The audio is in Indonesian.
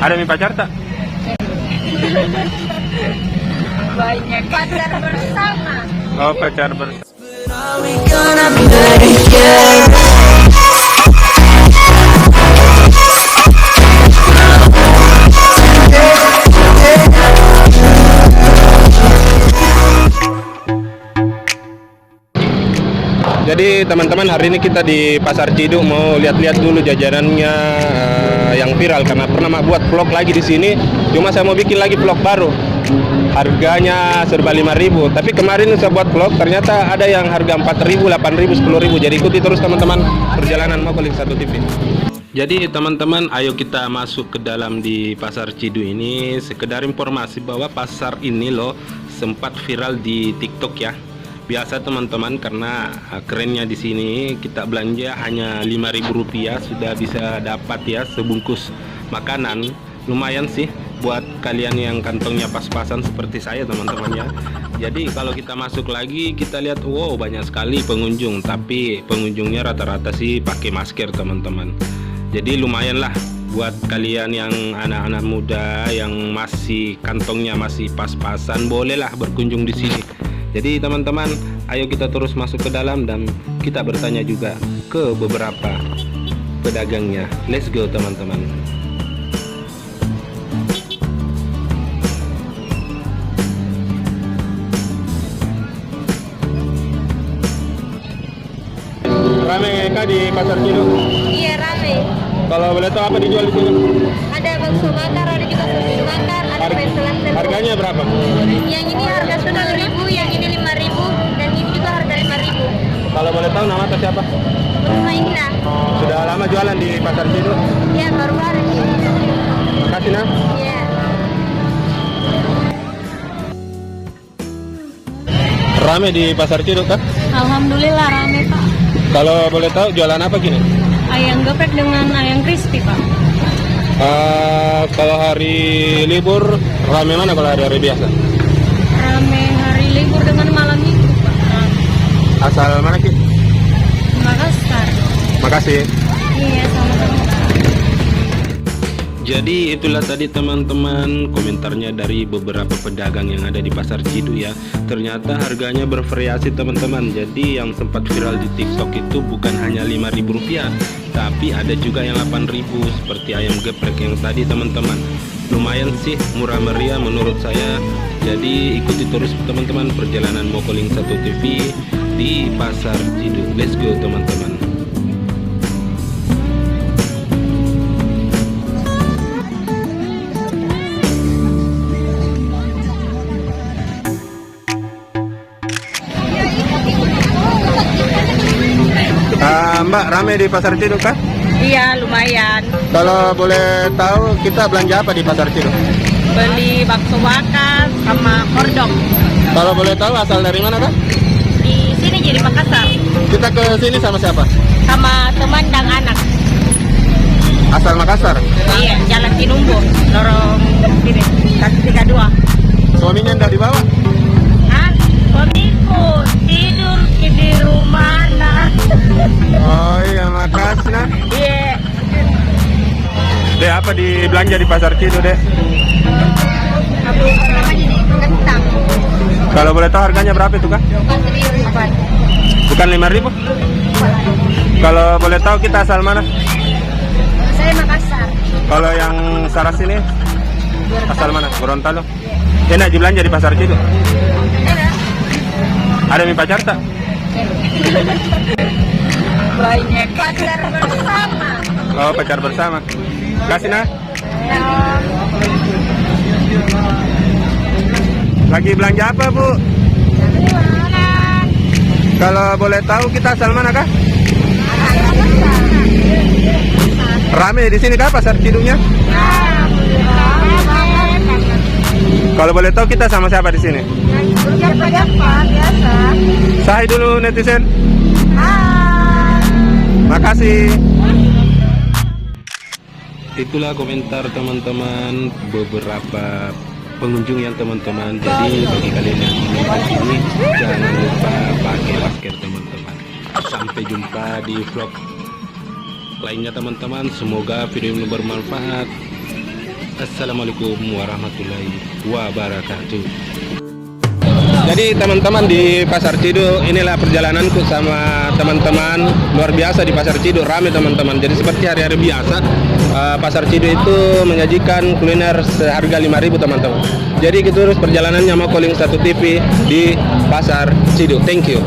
Ada mi pacar tak? Banyak pacar bersama. Oh, pacar bersama. Jadi teman-teman, hari ini kita di Pasar Ciduk mau lihat-lihat dulu jajanannya yang viral, karena pernah buat vlog lagi di sini. Cuma saya mau bikin lagi vlog baru. Harganya serba 5.000. Tapi kemarin saya buat vlog, ternyata ada yang harga 4.000, 8.000, 10.000. Jadi ikuti terus teman-teman perjalanan Mokoling 1 TV. Jadi teman-teman, ayo kita masuk ke dalam di Pasar Ciduk ini. Sekedar informasi bahwa pasar ini loh sempat viral di TikTok ya. Biasa teman-teman, karena kerennya di sini kita belanja hanya Rp5.000 sudah bisa dapat ya sebungkus makanan. Lumayan sih buat kalian yang kantongnya pas-pasan seperti saya teman-teman ya. Jadi kalau kita masuk lagi, kita lihat wow, banyak sekali pengunjung, tapi pengunjungnya rata-rata sih pakai masker teman-teman. Jadi lumayan lah buat kalian yang anak-anak muda yang masih kantongnya masih pas-pasan, bolehlah berkunjung di sini. Jadi teman-teman, ayo kita terus masuk ke dalam dan kita bertanya juga ke beberapa pedagangnya. Let's go teman-teman. Rame kah di Pasar Ciduk? Iya, rame. Kalau boleh tahu apa dijual di sini? Ada bakso bakar, ada juga sosis bakar, ada peselan telur. Harganya berapa? Yang ini harga 10.000, yang ini 5.000, dan ini juga harga 5.000. Kalau boleh tahu nama atau siapa? Rumah Indah. Sudah lama jualan di Pasar Ciduk? Ya, baru-baru. Makasih nah. Iya. Rame di Pasar Ciduk kan? Alhamdulillah rame, Pak. Kalau boleh tahu jualan apa gini? Ayam geprek dengan ayam crispy, Pak. Kalau hari libur rame mana kalau hari biasa? Rame hari libur dengan malam minggu, Pak. Asal mana Ki? Makassar. Makasih. Iya, sama-sama. Jadi itulah tadi teman-teman komentarnya dari beberapa pedagang yang ada di Pasar Ciduk ya. Ternyata harganya bervariasi teman-teman. Jadi yang sempat viral di TikTok itu bukan hanya Rp5.000, tapi ada juga yang 8.000 seperti ayam geprek yang tadi teman-teman. Lumayan sih murah meriah menurut saya. Jadi ikuti terus teman-teman perjalanan Mokoling 1 TV di Pasar Ciduk. Let's go teman-teman. Mbak, rame di Pasar Ciduk kan? Iya, lumayan. Kalau boleh tahu kita belanja apa di Pasar Ciduk? Beli bakso bakar sama hordok. Kalau boleh tahu asal dari mana kan? Di sini jadi Makassar. Kita ke sini sama siapa? Sama teman dan anak. Asal Makassar. Iya, Jalan Tinumbu, lorong sini, kaki 32. Suaminya enggak dibawa? Hah? Suamiku tidur di rumah nah. Oh iya, makasih nah. Iya. Dek, apa di belanja di Pasar Ciduk, Dek? Abu namanya kentang. Kalau boleh tahu harganya berapa itu, Kak? Bukan 5.000? Kalau boleh tahu kita asal mana? Saya Makassar. Kalau yang Saras ini asal mana? Gorontalo. Enak dibelanja di Pasar Ciduk. Ada mi pacar tak? Banyak pacar bersama. Oh, pacar bersama. Kasih nah. Lagi belanja apa, Bu? Kalau boleh tahu kita asal mana kah? Rame di sini kah Pasar Ciduknya? Kalau boleh tahu kita sama siapa di sini? Biasa. Say dulu netizen. Hai. Makasih. Itulah komentar teman-teman beberapa pengunjung yang teman-teman. Jadi bagi kalian yang menonton ini jangan lupa pakai masker teman-teman. Sampai jumpa di vlog lainnya teman-teman. Semoga video ini bermanfaat. Assalamualaikum warahmatullahi wabarakatuh. Jadi teman-teman di Pasar Ciduk, inilah perjalananku sama teman-teman. Luar biasa di Pasar Ciduk, ramai teman-teman. Jadi seperti hari-hari biasa, Pasar Ciduk itu menyajikan kuliner seharga 5.000 teman-teman. Jadi kita terus perjalanannya mau calling 1 TV di Pasar Ciduk. Thank you.